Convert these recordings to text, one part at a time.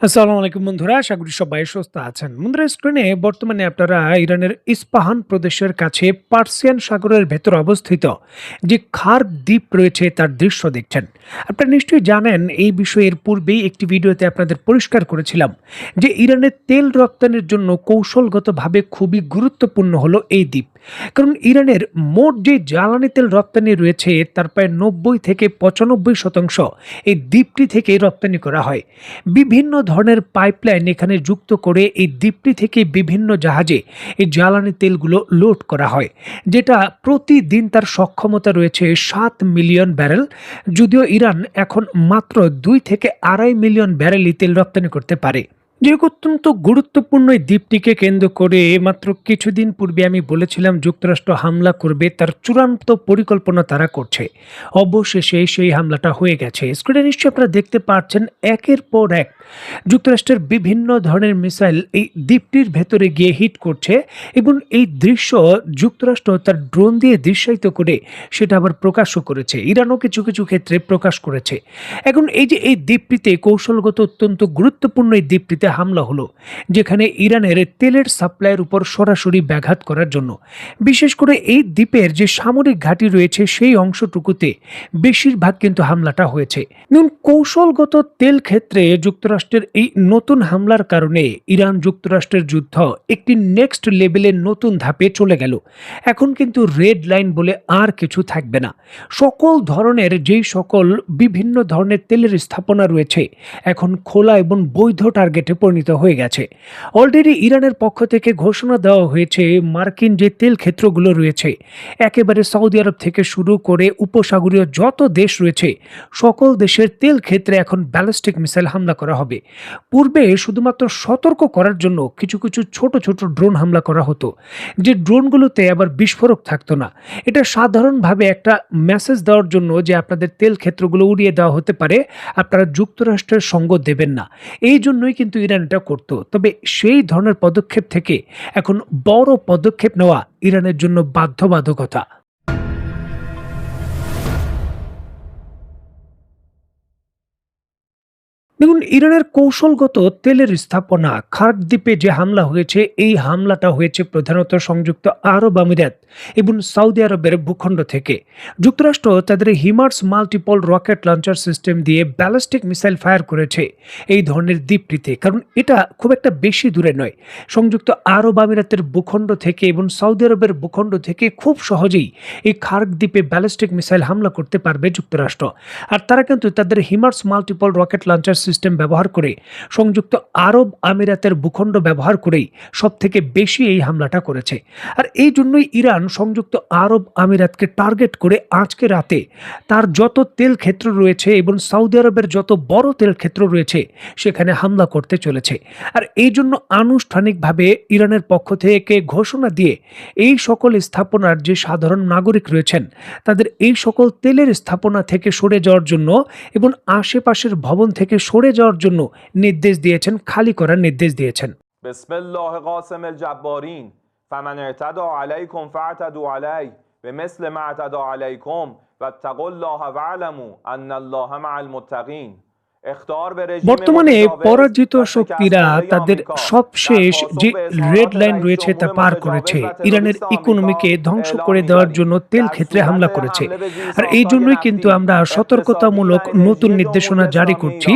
আসসালামু আলাইকুম বন্ধুরা, আশা করি সবাই সুস্থ আছেন। বন্ধুরা, স্ক্রিনে বর্তমানে আপনারা ইরানের ইস্পাহান প্রদেশের কাছে পার্সিয়ান সাগরের ভেতর অবস্থিত যে খার্ক দ্বীপ রয়েছে তার দৃশ্য দেখছেন। আপনারা নিশ্চয়ই জানেন এই বিষয়ের পূর্বেই একটি ভিডিওতে আপনাদের পরিষ্কার করেছিলাম যে ইরানের তেল রপ্তানির জন্য কৌশলগতভাবে খুবই গুরুত্বপূর্ণ হলো এই দ্বীপ। কারণ ইরানের মোট যে জ্বালানি তেল রপ্তানি রয়েছে তার প্রায় 90 থেকে 95% এই দ্বীপটি থেকে রপ্তানি করা হয়। বিভিন্ন ধরনের পাইপলাইন এখানে যুক্ত করে এই দ্বীপটি থেকে বিভিন্ন জাহাজে এই জ্বালানি তেলগুলো লোড করা হয়, যেটা প্রতিদিন তার সক্ষমতা রয়েছে 7 মিলিয়ন ব্যারেল। যদিও ইরান এখন মাত্র 2 থেকে 2.5 মিলিয়ন ব্যারেলই তেল রপ্তানি করতে পারে। যে অত্যন্ত গুরুত্বপূর্ণ এই দ্বীপটিকে কেন্দ্র করে মাত্র কিছুদিন পূর্বে আমি বলেছিলাম যুক্তরাষ্ট্র হামলা করবে, তার চূড়ান্ত পরিকল্পনা তারা করছে। অবশেষে সেই হামলাটা হয়ে গেছে। স্ক্রিনে নিশ্চয়ই আপনারা দেখতে পাচ্ছেন একের পর এক যুক্তরাষ্ট্রের বিভিন্ন ধরনের মিসাইল এই দ্বীপটির ভেতরে গিয়ে হিট করছে, এবং এই দৃশ্য যুক্তরাষ্ট্র তার ড্রোন দিয়ে দৃশ্যায়িত করে সেটা আবার প্রকাশও করেছে। ইরানও কিছু কিছু ক্ষেত্রে প্রকাশ করেছে। এখন এই যে এই দ্বীপটিতে কৌশলগত অত্যন্ত গুরুত্বপূর্ণ এই দ্বীপটিতে হামলা হলো, যেখানে ইরানের তেলের সাপ্লাইয়ের উপর সরাসরি ব্যাঘাত করার জন্য। বিশেষ করে এই দ্বীপের যে সামরিক ঘাঁটি রয়েছে সেই অংশটুকুতে বেশিরভাগ কিন্তু হামলাটা হয়েছে। দেখুন, কৌশলগত তেল ক্ষেত্রে যুক্তরাষ্ট্রের এই নতুন হামলার কারণে ইরান যুক্তরাষ্ট্রের যুদ্ধ একটি নেক্সট লেভেলের নতুন ধাপে চলে গেল। এখন কিন্তু রেড লাইন বলে আর কিছু থাকবে না। সকল ধরনের যেই সকল বিভিন্ন ধরনের তেলের স্থাপনা রয়েছে এখন খোলা এবং বৈধ টার্গেটে পরিণত হয়ে গেছে। অলরেডি ইরানের পক্ষ থেকে ঘোষণা দেওয়া হয়েছে মার্কিন যে তেল ক্ষেত্রগুলো রয়েছে, একেবারে সৌদি আরব থেকে শুরু করে উপসাগরীয় যত দেশ রয়েছে সকল দেশের তেল ক্ষেত্রে এখন ব্যালিস্টিক মিসাইল হামলা করা হবে। পূর্বে শুধুমাত্র সতর্ক করার জন্য কিছু কিছু ছোট ছোট ড্রোন হামলা করা হতো, যে ড্রোনগুলোতে আবার বিস্ফোরক থাকতো না। এটা সাধারণভাবে একটা মেসেজ দেওয়ার জন্য যে আপনাদের তেল ক্ষেত্রগুলো উড়িয়ে দেওয়া হতে পারে, আপনারা যুক্তরাষ্ট্রের সঙ্গ দেবেন না। এই জন্যই কিন্তু ইরান এটা করতো। তবে সেই ধরনের পদক্ষেপ থেকে এখন বড় পদক্ষেপ নেওয়া ইরানের জন্য বাধ্যবাধকতা। দেখুন, ইরানের কৌশলগত তেলের স্থাপনা খার্ক দ্বীপে যে হামলা হয়েছে, এই হামলাটা হয়েছে প্রধানত সংযুক্ত আরব আমিরাত এবং সৌদি আরবের ভূখণ্ড থেকে। যুক্তরাষ্ট্র তাদের হিমার্স মাল্টিপল রকেট লঞ্চার সিস্টেম দিয়ে ব্যালিস্টিক মিসাইল ফায়ার করেছে এই ধরনের দ্বীপটিতে, কারণ এটা খুব একটা বেশি দূরে নয়। সংযুক্ত আরব আমিরাতের ভূখণ্ড থেকে এবং সৌদি আরবের ভূখণ্ড থেকে খুব সহজেই এই খার্ক দ্বীপে ব্যালিস্টিক মিসাইল হামলা করতে পারবে যুক্তরাষ্ট্র। আর তারা কিন্তু তাদের হিমার্স মাল্টিপল রকেট লঞ্চার সিস্টেম ব্যবহার করে সংযুক্ত আরব আমিরাতের ভূখণ্ড ব্যবহার করেই সব থেকে বেশি এই হামলাটা করেছে। আর এই জন্যই ইরান সংযুক্ত আরব আমিরাতকে টার্গেট করে আজকে রাতে তার যত তেল ক্ষেত্র রয়েছে এবং সৌদি আরবের যত বড় তেল ক্ষেত্র রয়েছে সেখানে হামলা করতে চলেছে। আর এই জন্য আনুষ্ঠানিকভাবে ইরানের পক্ষ থেকে ঘোষণা দিয়ে এই সকল স্থাপনার যে সাধারণ নাগরিক রয়েছেন তাদের এই সকল তেলের স্থাপনা থেকে সরে যাওয়ার জন্য এবং আশেপাশের ভবন থেকে সরে যাওয়ার জন্য নির্দেশ দিয়েছেন, খালি করার নির্দেশ দিয়েছেন। بسم الله قاسم الجبارين فمن اعتدى عليكم فاعتدوا عليه بمثل ما اعتدى عليكم واتقوا الله واعلموا ان الله مع المتقين। বর্তমানে পরাজিত শক্তিরা তাদের সবশেষ যে রেড লাইন রয়েছে তা পার করেছে। ইরানের ইকোনমিকে ধ্বংস করে দেওয়ার জন্য তেল ক্ষেত্রে হামলা করেছে। আর এই জন্যই কিন্তু আমরা সতর্কতামূলক নতুন নির্দেশনা জারি করছি।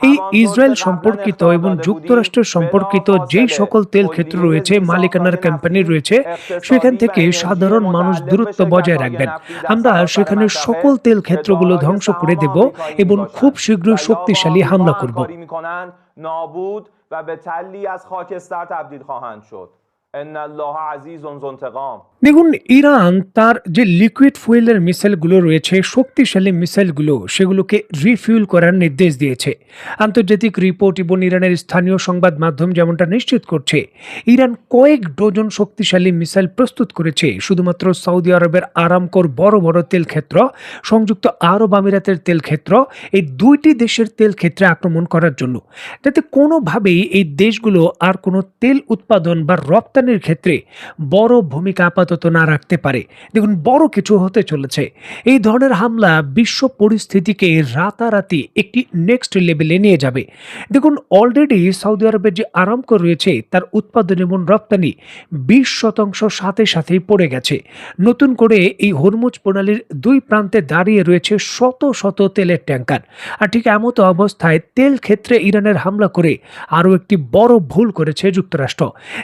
এই ইসরায়েল সম্পর্কিত এবং যুক্তরাষ্ট্রের সম্পর্কিত যেই সকল তেল ক্ষেত্র রয়েছে, মালিকানার কোম্পানি রয়েছে, সেখান থেকে সাধারণ মানুষ দূরত্ব বজায় রাখবেন। আমরা সেখানে সকল তেল ক্ষেত্রগুলো ধ্বংস করে দেব এবং খুব শীঘ্রই শক্তিশালী হামলা করব। نابود و به تلی از خاکستر تبدیل خواهند شد ان الله عزیز ذو انتقام। দেখুন, ইরান তার যে লিকুইড ফুয়েলের মিসাইলগুলো রয়েছে, শক্তিশালী মিসাইলগুলো, সেগুলোকে রিফিউল করার নির্দেশ দিয়েছে। আন্তর্জাতিক রিপোর্ট এবং ইরানের স্থানীয় সংবাদ মাধ্যম যেমনটা নিশ্চিত করছে, ইরান কয়েক ডজন শক্তিশালী মিসাইল প্রস্তুত করেছে শুধুমাত্র সৌদি আরবের আরামকোর বড় বড় তেল ক্ষেত্র, সংযুক্ত আরব আমিরাতের তেল ক্ষেত্র, এই দুইটি দেশের তেল ক্ষেত্রে আক্রমণ করার জন্য, যাতে কোনোভাবেই এই দেশগুলো আর কোনো তেল উৎপাদন বা রপ্তানির ক্ষেত্রে বড় ভূমিকা আপাতত আপাতত না রাখতে পারে। দেখুন, বড় কিছু হতে চলেছে। এই ধরনের হামলা বিশ্ব পরিস্থিতিকে রাতারাতি একটি নেক্সট লেভেলে নিয়ে যাবে। দেখুন, অলরেডি সৌদি আরবের যে আরামকো রয়েছে তার উৎপাদন এবং রপ্তানি 20% সাথে সাথেই পড়ে গেছে। নতুন করে এই হরমুজ প্রণালীর 2 প্রান্তে দাঁড়িয়ে রয়েছে শত শত তেলের ট্যাঙ্কার। আর ঠিক এমতো অবস্থায় তেল ক্ষেত্রে ইরানের হামলা করে আরও একটি বড় ভুল করেছে যুক্তরাষ্ট্র,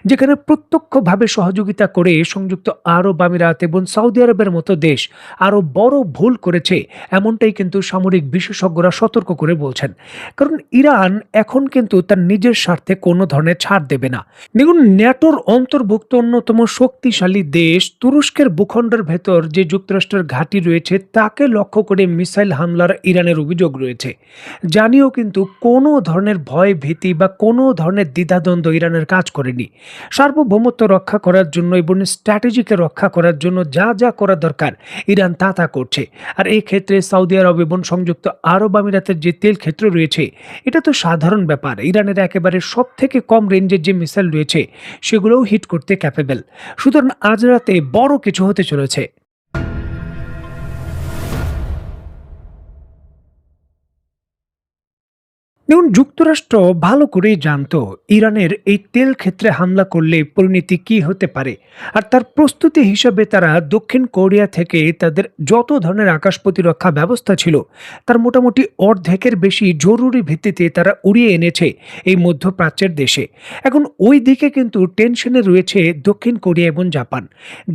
যেখানে প্রত্যক্ষভাবে সহযোগিতা করে সংযুক্ত আরব আমিরাত এবং সৌদি আরবের মতো দেশ আরও বড় ভুল করেছে। এমনটাই কিন্তু সামরিক বিশেষজ্ঞরা সতর্ক করে বলছেন। কারণ ইরান এখন কিন্তু তার নিজের স্বার্থে কোনো ধরনের ছাড় দেবে না। দেখুন, ন্যাটোর অন্তর্ভুক্ত অন্যতম শক্তিশালী দেশ তুরস্কের ভূখণ্ডের ভেতর যে যুক্তরাষ্ট্রের ঘাঁটি রয়েছে তাকে লক্ষ্য করে মিসাইল হামলার ইরানের অভিযোগ রয়েছে। জানিও কিন্তু কোনো ধরনের ভয় ভীতি বা কোনো ধরনের দ্বিধাদ্বন্দ্ব ইরানের কাজ করেনি। সার্বভৌমত্ব রক্ষা করার জন্য এবং স্ট্র্যাটেজিকে রক্ষা করার জন্য যা যা করা দরকার ইরান তা করছে। আর এই ক্ষেত্রে সৌদি আরব এবং সংযুক্ত আরব আমিরাতের যে তেল ক্ষেত্র রয়েছে এটা তো সাধারণ ব্যাপার। ইরানের একেবারে সব থেকে কম রেঞ্জের যে মিসাইল রয়েছে সেগুলোও হিট করতে ক্যাপেবল। সুতরাং আজ রাতে বড় কিছু হতে চলেছে। দেখুন, যুক্তরাষ্ট্র ভালো করেই জানতো ইরানের এই তেল ক্ষেত্রে হামলা করলে পরিণতি কি হতে পারে। আর তার প্রস্তুতি হিসাবে তারা দক্ষিণ কোরিয়া থেকে তাদের যত ধরনের আকাশ প্রতিরক্ষা ব্যবস্থা ছিল তার মোটামুটি অর্ধেকের বেশি জরুরি ভিত্তিতে তারা উড়িয়ে এনেছে এই মধ্যপ্রাচ্যের দেশে। এখন ওই দিকে কিন্তু টেনশনে রয়েছে দক্ষিণ কোরিয়া এবং জাপান।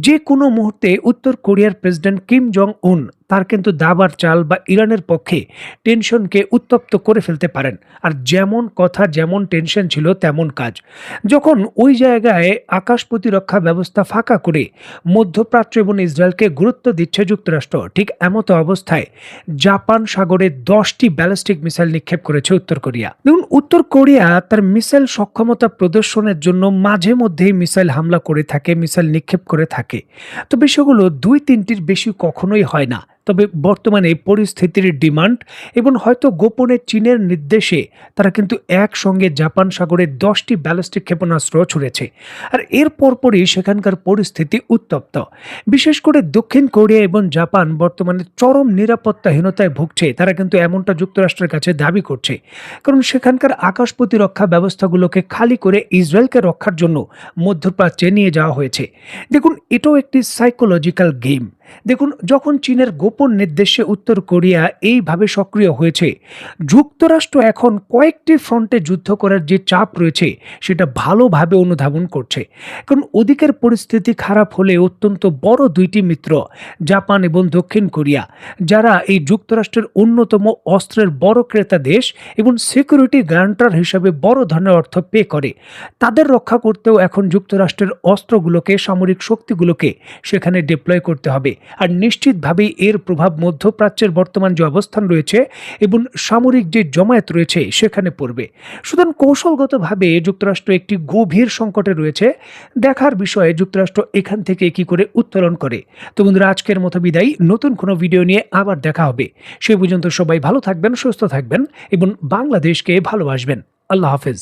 যে কোনো মুহূর্তে উত্তর কোরিয়ার প্রেসিডেন্ট কিম জং উন তার কিন্তু দাবার চাল বা ইরানের পক্ষে টেনশনকে উত্তপ্ত করে ফেলতে পারেন। আর যেমন কথা যেমন টেনশন ছিল তেমন কাজ। যখন ওই জায়গায় আকাশ প্রতিরক্ষা ব্যবস্থা ফাঁকা করে মধ্যপ্রাচ্য এবং ইসরায়েলকে গুরুত্ব দিচ্ছে যুক্তরাষ্ট্র, ঠিক এমতো অবস্থায় জাপান সাগরে 10টি ব্যালিস্টিক মিসাইল নিক্ষেপ করেছে উত্তর কোরিয়া। দেখুন, উত্তর কোরিয়া তার মিসাইল সক্ষমতা প্রদর্শনের জন্য মাঝে মধ্যেই মিসাইল হামলা করে থাকে, মিসাইল নিক্ষেপ করে থাকে। তবে সেগুলো 2-3টির বেশি কখনোই হয় না। তবে বর্তমানে পরিস্থিতির ডিমান্ড এবং হয়তো গোপনে চীনের নির্দেশে তারা কিন্তু একসঙ্গে জাপান সাগরে 10টি ব্যালিস্টিক ক্ষেপণাস্ত্র ছুড়েছে। আর এর পরপরই সেখানকার পরিস্থিতি উত্তপ্ত। বিশেষ করে দক্ষিণ কোরিয়া এবং জাপান বর্তমানে চরম নিরাপত্তাহীনতায় ভুগছে। তারা কিন্তু এমনটা যুক্তরাষ্ট্রের কাছে দাবি করছে, কারণ সেখানকার আকাশ প্রতিরক্ষা ব্যবস্থাগুলোকে খালি করে ইসরায়েলকে রক্ষার জন্য মধ্যপ্রাচ্যে নিয়ে যাওয়া হয়েছে। দেখুন, এটাও একটি সাইকোলজিক্যাল গেম। দেখুন, যখন চীনের গোপন নির্দেশে উত্তর কোরিয়া এইভাবে সক্রিয় হয়েছে, যুক্তরাষ্ট্র এখন কয়েকটি ফ্রন্টে যুদ্ধ করার যে চাপ রয়েছে সেটা ভালোভাবে অনুধাবন করছে। কারণ ওদিকের পরিস্থিতি খারাপ হলে অত্যন্ত বড় 2টি মিত্র জাপান এবং দক্ষিণ কোরিয়া, যারা এই যুক্তরাষ্ট্রের অন্যতম অস্ত্রের বড় ক্রেতা দেশ এবং সিকিউরিটি গ্যারান্টার হিসাবে বড় ধরনের অর্থ পে করে, তাদের রক্ষা করতেও এখন যুক্তরাষ্ট্রের অস্ত্রগুলোকে, সামরিক শক্তিগুলোকে সেখানে ডিপ্লয় করতে হবে। আর নিশ্চিতভাবেই এর প্রভাব মধ্যপ্রাচ্যের বর্তমান যে অবস্থান রয়েছে এবং সামরিক যে জমায়েত রয়েছে সেখানে পড়বে। সুতরাং কৌশলগতভাবে যুক্তরাষ্ট্র একটি গভীর সংকটে রয়েছে। দেখার বিষয়ে যুক্তরাষ্ট্র এখান থেকে কি করে উত্তোলন করে। তো বন্ধুরা, আজকের মতো বিদায়। নতুন কোনো ভিডিও নিয়ে আবার দেখা হবে। সে পর্যন্ত সবাই ভালো থাকবেন, সুস্থ থাকবেন এবং বাংলাদেশকে ভালোবাসবেন। আল্লাহ হাফেজ।